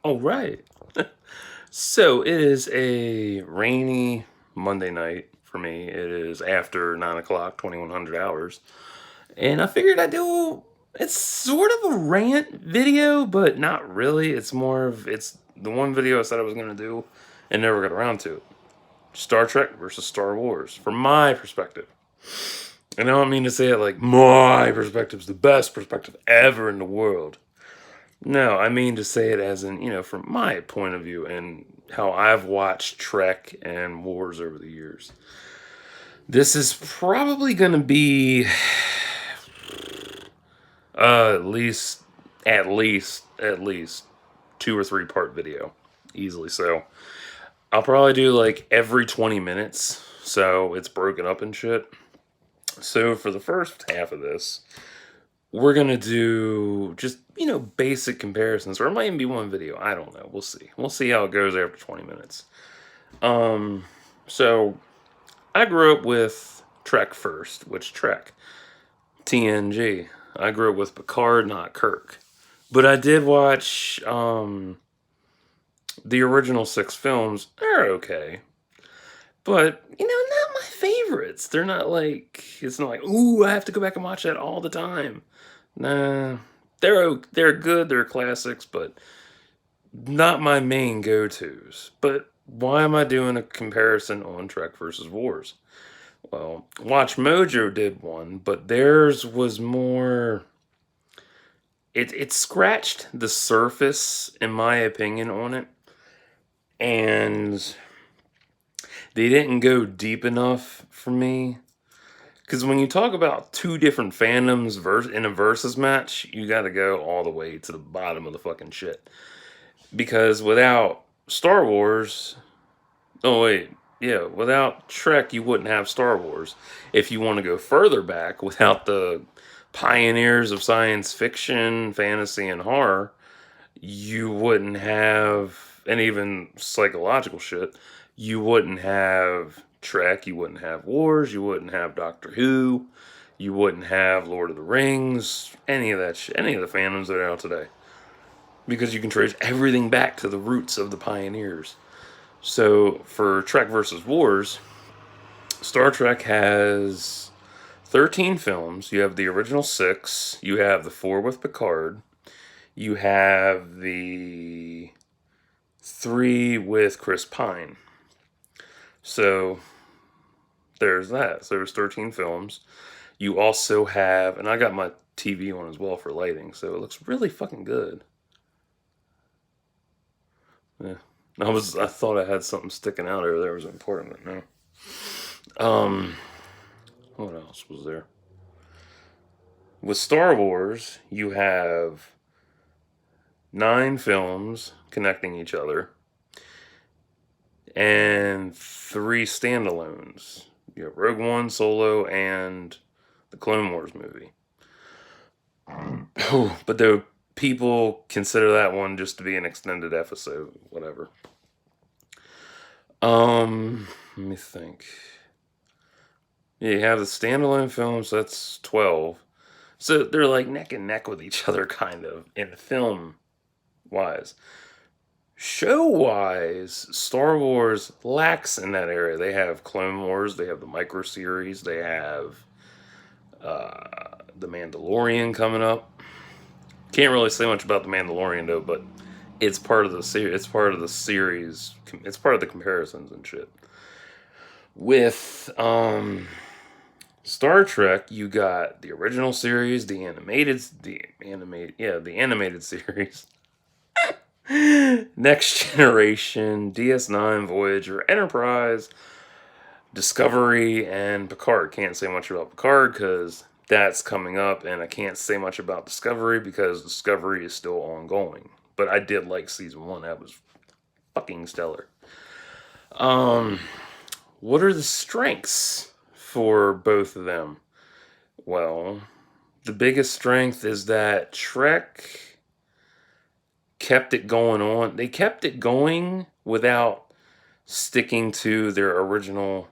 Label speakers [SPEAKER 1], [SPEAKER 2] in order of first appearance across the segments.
[SPEAKER 1] All right. So it is a rainy Monday night for me. It is after 9 o'clock, 2100 hours. And I figured I'd do it's sort of a rant video, but not really. It's the one video I said I was gonna do and never got around to. Star Trek versus Star Wars, from my perspective. And I don't mean to say it like my perspective is the best perspective ever in the world. No, I mean to say it as in, from my point of view and how I've watched Trek and Wars over the years. This is probably going to be at least 2 or 3 part video, easily. So I'll probably do like every 20 minutes, so it's broken up and shit. So for the first half of this, we're gonna do just basic comparisons, or it might even be one video. I don't know. We'll see. We'll see how it goes after 20 minutes. Um, so I grew up with Trek first. Which Trek? TNG. I grew up with Picard, not Kirk. But I did watch the original 6 films. They're okay, but not my favorites. They're not like it's not like ooh, I have to go back and watch that all the time. Nah, they're good. They're classics, but not my main go-tos. But why am I doing a comparison on Trek versus Wars? Well, Watch Mojo did one, but theirs was more. It scratched the surface, in my opinion, on it, and they didn't go deep enough for me. Because when you talk about two different fandoms in a versus match, you got to go all the way to the bottom of the fucking shit. Because without Star Wars, oh wait, yeah, without Trek, you wouldn't have Star Wars. If you want to go further back, without the pioneers of science fiction, fantasy, and horror, you wouldn't have, and even psychological shit, you wouldn't have Trek, you wouldn't have Wars, you wouldn't have Doctor Who, you wouldn't have Lord of the Rings, any of that shit, any of the fandoms that are out today. Because you can trace everything back to the roots of the pioneers. So for Trek versus Wars, Star Trek has 13 films. You have the original 6, you have the 4 with Picard, you have the 3 with Chris Pine. So there's that. So there's 13 films. You also have, and I got my TV on as well for lighting, so it looks really fucking good. Yeah. I thought I had something sticking out over there. It was important, but no. What else was there? With Star Wars, you have 9 films connecting each other and 3 standalones. You have Rogue One, Solo, and the Clone Wars movie. But the people consider that one just to be an extended episode, whatever. Let me think. Yeah, you have the standalone films, that's 12. So they're like neck and neck with each other, kind of, in film wise. Show wise, Star Wars lacks in that area. They have Clone Wars, they have the micro series, they have the Mandalorian coming up. Can't really say much about the Mandalorian though, but it's part of the series. It's part of the series. It's part of the comparisons and shit. With Star Trek, you got the original series, the animated series. Next Generation, DS9, Voyager, Enterprise, Discovery, and Picard. Can't say much about Picard because that's coming up, and I can't say much about Discovery because Discovery is still ongoing. But I did like season 1. That was fucking stellar. What are the strengths for both of them? Well, the biggest strength is that Trek kept it going on. They kept it going without sticking to their original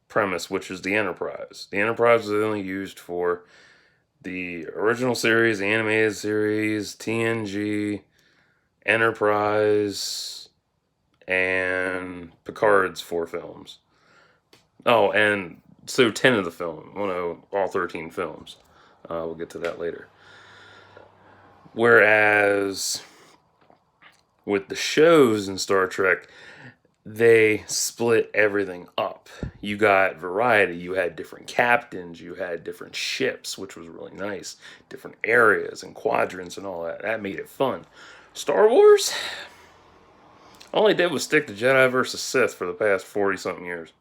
[SPEAKER 1] premise, which is the Enterprise. The Enterprise was only used for the original series, the animated series, TNG, Enterprise, and Picard's 4 films. Oh, and so 10 of the film. Well, no, all 13 films. We'll get to that later. Whereas with the shows in Star Trek, they split everything up. You got variety. You had different captains. You had different ships, which was really nice. Different areas and quadrants and all that. That made it fun. Star Wars, all they did was stick to Jedi versus Sith for the past 40 something years.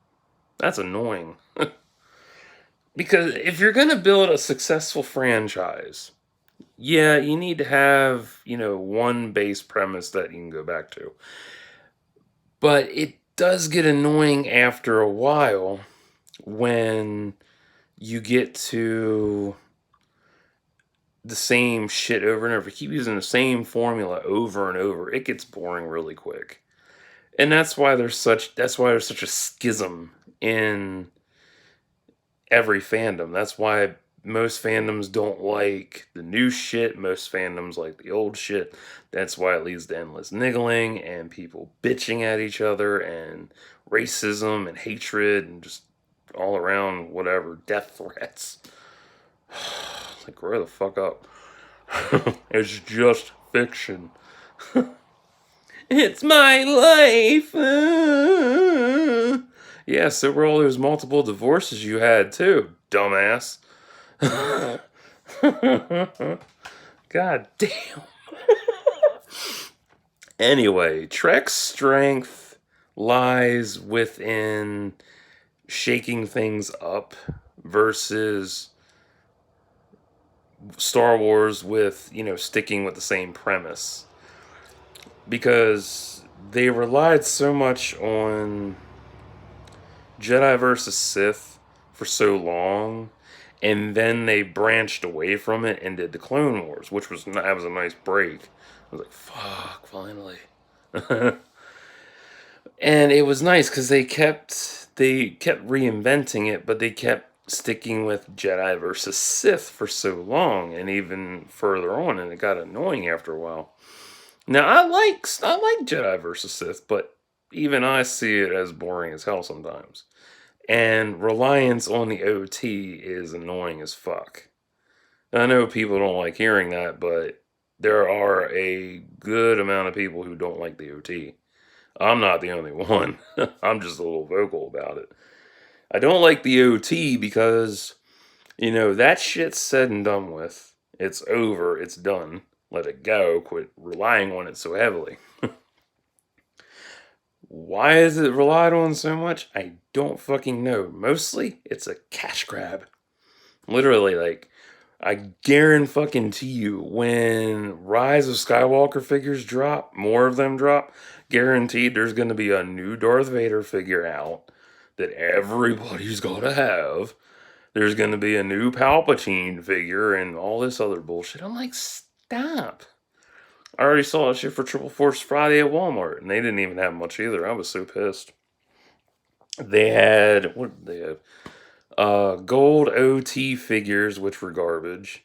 [SPEAKER 1] That's annoying. Because if you're going to build a successful franchise, yeah, you need to have, one base premise that you can go back to. But it does get annoying after a while when you get to the same shit over and over. If you keep using the same formula over and over, it gets boring really quick. And that's why there's such a schism in every fandom. That's why most fandoms don't like the new shit. Most fandoms like the old shit. That's why it leads to endless niggling and people bitching at each other and racism and hatred and just all around whatever, death threats. Like, grow the fuck up. It's just fiction. It's my life. Yeah, so were all those multiple divorces you had too, dumbass. God damn. Anyway, Trek's strength lies within shaking things up versus Star Wars with, sticking with the same premise. Because they relied so much on Jedi versus Sith for so long, and then they branched away from it and did the Clone Wars, which was a nice break. I was like, fuck, finally. And it was nice because they kept reinventing it, but they kept sticking with Jedi versus Sith for so long, and even further on, and it got annoying after a while. Now I like Jedi versus Sith, but even I see it as boring as hell sometimes. And reliance on the OT is annoying as fuck. I know people don't like hearing that, but there are a good amount of people who don't like the OT. I'm not the only one. I'm just a little vocal about it. I don't like the OT because, that shit's said and done with. It's over. It's done. Let it go. Quit relying on it so heavily. Why is it relied on so much? I don't fucking know. Mostly, it's a cash grab. Literally, like, I guarantee you, when Rise of Skywalker figures drop, more of them drop, guaranteed there's going to be a new Darth Vader figure out that everybody's got to have. There's going to be a new Palpatine figure and all this other bullshit. I'm like, stop. I already saw that shit for Triple Force Friday at Walmart, and they didn't even have much either. I was so pissed. They had, what did they have? Gold OT figures, which were garbage.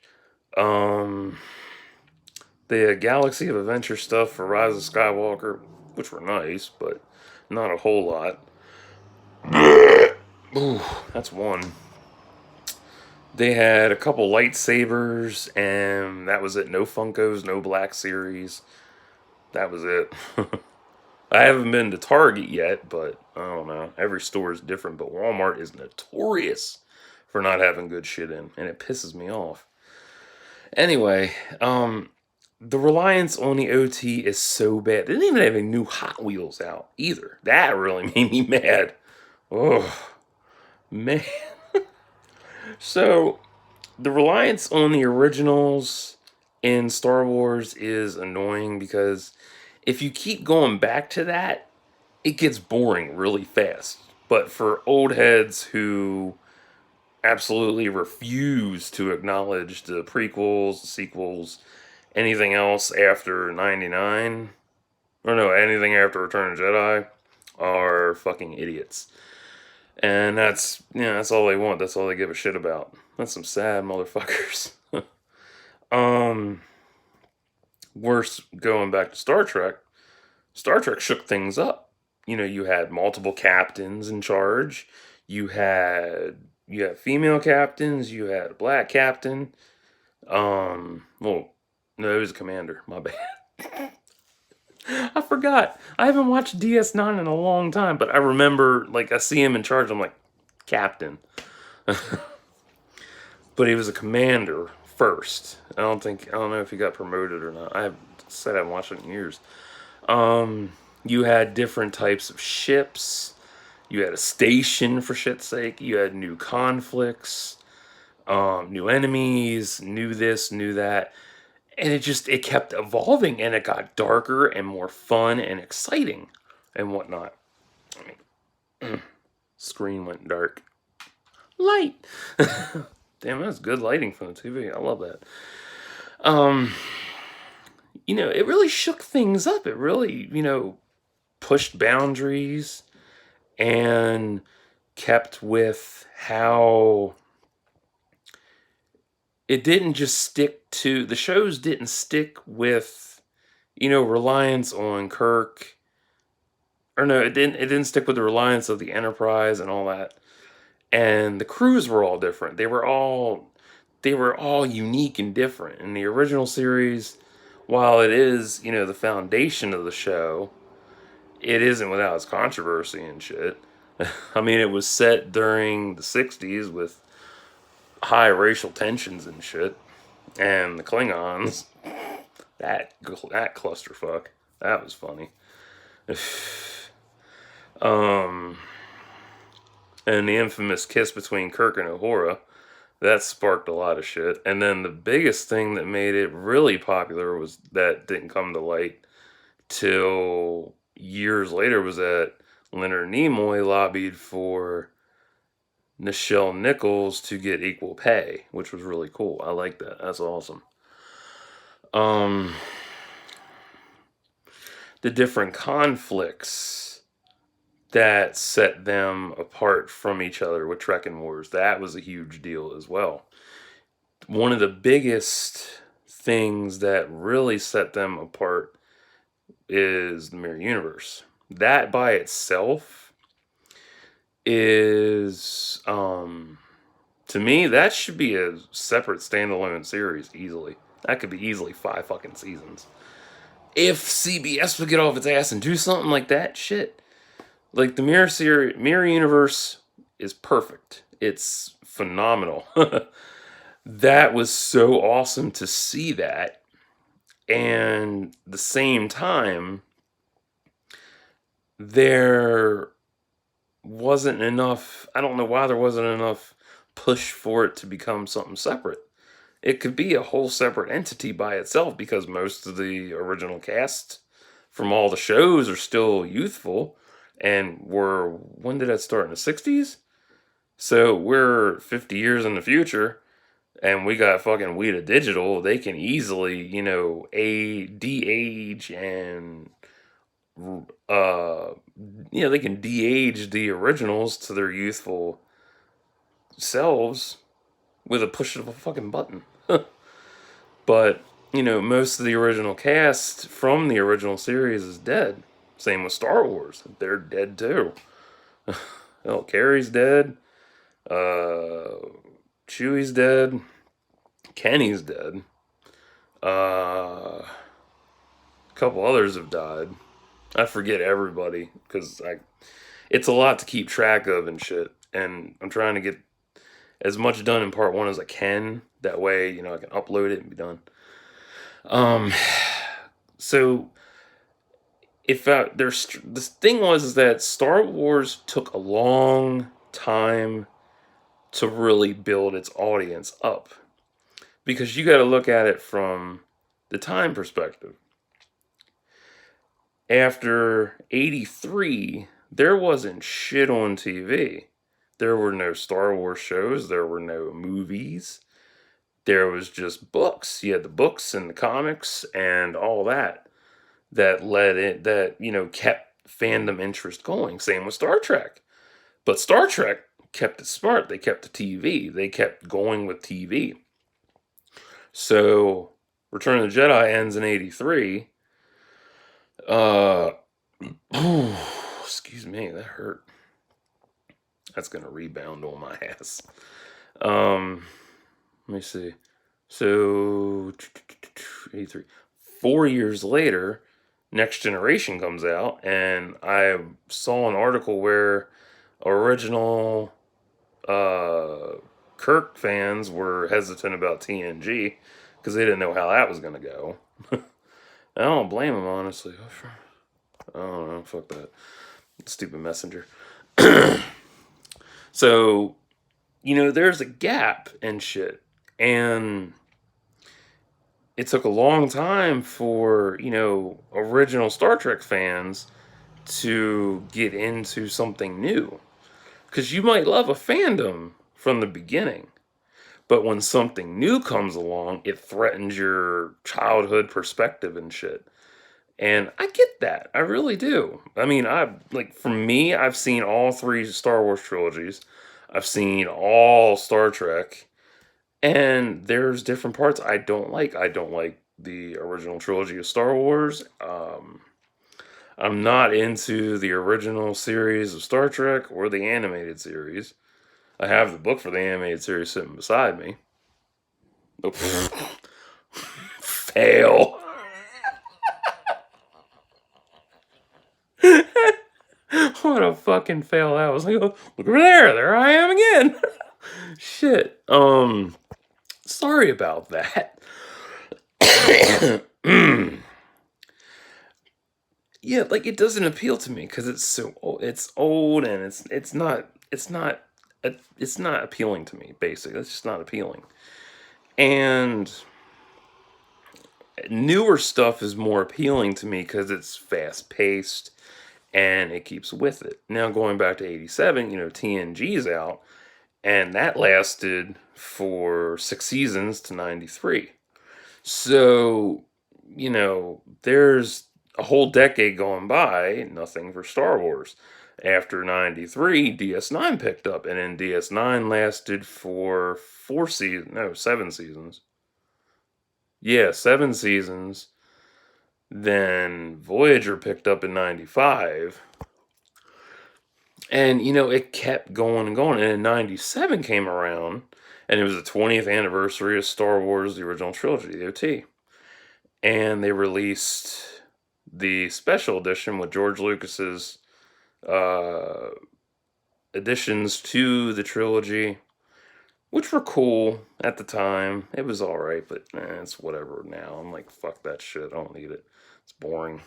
[SPEAKER 1] They had Galaxy of Adventure stuff for Rise of Skywalker, which were nice, but not a whole lot. Ooh, that's one. They had a couple lightsabers, and that was it. No Funkos, no Black Series. That was it. I haven't been to Target yet, but I don't know. Every store is different, but Walmart is notorious for not having good shit in, and it pisses me off. Anyway, the reliance on the OT is so bad. They didn't even have any new Hot Wheels out either. That really made me mad. Oh, man. So, the reliance on the originals in Star Wars is annoying because if you keep going back to that, it gets boring really fast. But for old heads who absolutely refuse to acknowledge the prequels, the sequels, anything else after 99, or no, anything after Return of the Jedi, are fucking idiots. And that's all they want. That's all they give a shit about. That's some sad motherfuckers. Worse, going back to Star Trek shook things up. You know, you had multiple captains in charge. You had female captains. You had a black captain. Well, no, it was a commander. My bad. I forgot. I haven't watched DS9 in a long time, but I remember, like, I see him in charge. I'm like, captain. But he was a commander first. I don't know if he got promoted or not. I haven't watched it in years. You had different types of ships. You had a station, for shit's sake. You had new conflicts, new enemies, new this, new that. And it kept evolving, and it got darker and more fun and exciting and whatnot. I mean, screen went dark. Light. Damn, that's good lighting from the TV. I love that. You know, it really shook things up. It really, you know, pushed boundaries and kept with how it didn't just stick to the shows, didn't stick with, you know, reliance on Kirk, or no, it didn't stick with the reliance of the Enterprise and all that. And the crews were all different. They were all unique and different. In the original series, while it is, you know, the foundation of the show, it isn't without its controversy and shit. I mean, it was set during the 60s with high racial tensions and shit. And the Klingons, that clusterfuck, that was funny. And the infamous kiss between Kirk and Uhura, that sparked a lot of shit. And then the biggest thing that made it really popular was that didn't come to light till years later, was that Leonard Nimoy lobbied for Nichelle Nichols to get equal pay, which was really cool. I like that. That's awesome. The different conflicts that set them apart from each other with Trek and Wars, that was a huge deal as well. One of the biggest things that really set them apart is the Mirror Universe. That by itself is, to me, that should be a separate standalone series easily. That could be easily 5 fucking seasons. If CBS would get off its ass and do something like that, shit. Like the Mirror Universe is perfect. It's phenomenal. That was so awesome to see that. And the same time, there wasn't enough. I don't know why there wasn't enough push for it to become something separate. It could be a whole separate entity by itself, because most of the original cast from all the shows are still youthful, and when did that start, in the 60s? So we're 50 years in the future, and we got fucking Weta Digital. They can easily, you know, de-age and they can de-age the originals to their youthful selves with a push of a fucking button. But, you know, most of the original cast from the original series is dead. Same with Star Wars. They're dead too. Hell, Carrie's dead. Chewie's dead. Kenny's dead. A couple others have died. I forget everybody, because it's a lot to keep track of and shit. And I'm trying to get as much done in part 1 as I can. That way, you know, I can upload it and be done. So this thing is that Star Wars took a long time to really build its audience up, because you got to look at it from the time perspective. After 83, there wasn't shit on TV. There were no Star Wars shows. There were no movies. There was just books. You had the books and the comics and all that that you know, kept fandom interest going. Same with Star Trek. But Star Trek kept it smart. They kept the TV. They kept going with TV. So Return of the Jedi ends in 83. Uh, excuse me, that hurt. That's gonna rebound on my ass. Let me see. So 83. 4 years later, Next Generation comes out, and I saw an article where original Kirk fans were hesitant about TNG because they didn't know how that was gonna go. I don't blame them, honestly. I don't know. Fuck that stupid messenger. So, there's a gap and shit. And it took a long time for, original Star Trek fans to get into something new. Because you might love a fandom from the beginning, but when something new comes along, it threatens your childhood perspective and shit. And I get that. I really do. I mean, for me, I've seen all three Star Wars trilogies. I've seen all Star Trek. And there's different parts I don't like. I don't like the original trilogy of Star Wars. I'm not into the original series of Star Trek or the animated series. I have the book for the animated series sitting beside me. Oh, fail. What a fucking fail that was. Like, look over there. There I am again. Shit. Sorry about that. Yeah, like it doesn't appeal to me because it's so old. It's old and it's not appealing to me. Basically, it's just not appealing. And newer stuff is more appealing to me because it's fast paced and it keeps with it. Now going back to 87, TNG's out, and that lasted for 6 seasons to 93. So, there's a whole decade going by, nothing for Star Wars. After 93, DS9 picked up, and then DS9 lasted for 7 seasons. Yeah, 7 seasons. Then Voyager picked up in 95. And, it kept going and going. And then 97 came around, and it was the 20th anniversary of Star Wars, the original trilogy, the OT. And they released the special edition with George Lucas's additions to the trilogy, which were cool at the time. It was alright, but it's whatever now. I'm like, fuck that shit. I don't need it. It's boring.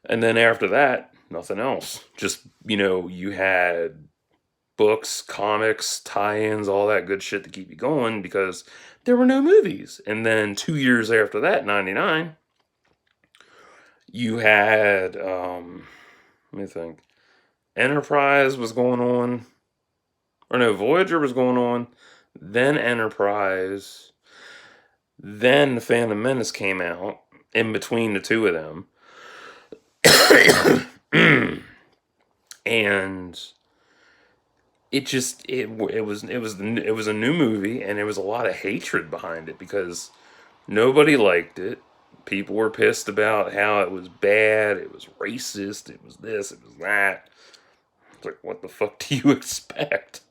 [SPEAKER 1] And then after that, nothing else. Just, you had books, comics, tie-ins, all that good shit to keep you going because there were no movies. And then 2 years after that, 99, you had let me think. Enterprise was going on. Or no, Voyager was going on. Then Enterprise. Then The Phantom Menace came out in between the two of them. And it was a new movie, and there was a lot of hatred behind it because nobody liked it. People were pissed about how it was bad, it was racist, it was this, it was that. It's like, what the fuck do you expect?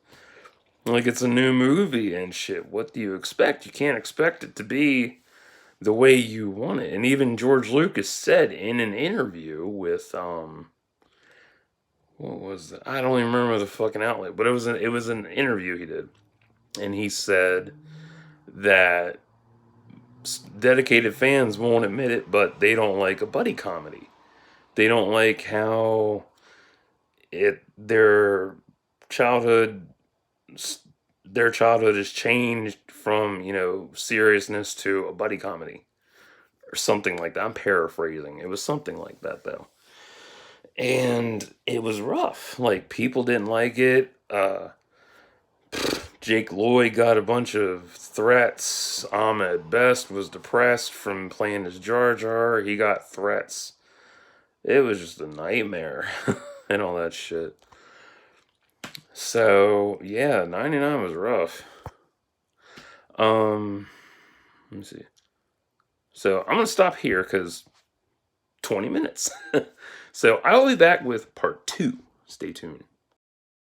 [SPEAKER 1] Like, it's a new movie and shit. What do you expect? You can't expect it to be the way you want it. And even George Lucas said in an interview with what was it? I don't even remember the fucking outlet, but it was an interview he did, and he said that dedicated fans won't admit it, but they don't like a buddy comedy. They don't like how their childhood is changed from seriousness to a buddy comedy or something like that. I'm paraphrasing. It was something like that though. And it was rough. Like, people didn't like it. Jake Lloyd got a bunch of threats. Ahmed Best was depressed from playing as Jar Jar. He got threats. It was just a nightmare and all that shit. So, yeah, 99 was rough. Let me see. So I'm gonna stop here because 20 minutes. So I'll be back with part two. Stay tuned.